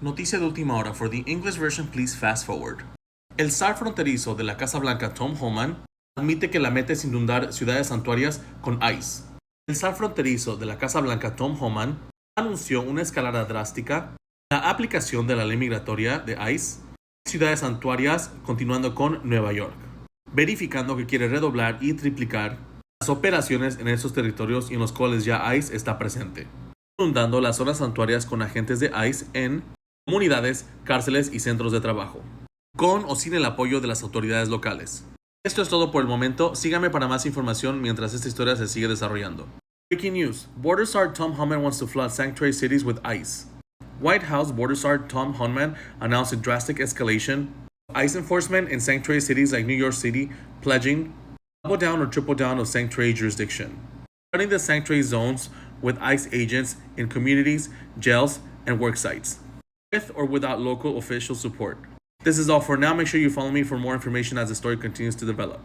Noticia de última hora. For the English version, please fast forward. El zar fronterizo de la Casa Blanca, Tom Homan, admite que la meta es inundar ciudades santuarias con ICE. El zar fronterizo de la Casa Blanca, Tom Homan, anunció una escalada drástica en la aplicación de la ley migratoria de ICE en ciudades santuarias, continuando con Nueva York, verificando que quiere redoblar y triplicar las operaciones en esos territorios y en los cuales ya ICE está presente, inundando las zonas santuarias con agentes de ICE en comunidades, cárceles y centros de trabajo, con o sin el apoyo de las autoridades locales. Esto es todo por el momento. Síganme para más información mientras esta historia se sigue desarrollando. Breaking news. Border Czar Tom Homan wants to flood sanctuary cities with ICE. White House Border Czar Tom Homan announced a drastic escalation of ICE enforcement in sanctuary cities like New York City, pledging double down or triple down of sanctuary jurisdiction, flooding the sanctuary zones with ICE agents in communities, jails, and work sites, with or without local official support. This is all for now. Make sure you follow me for more information as the story continues to develop.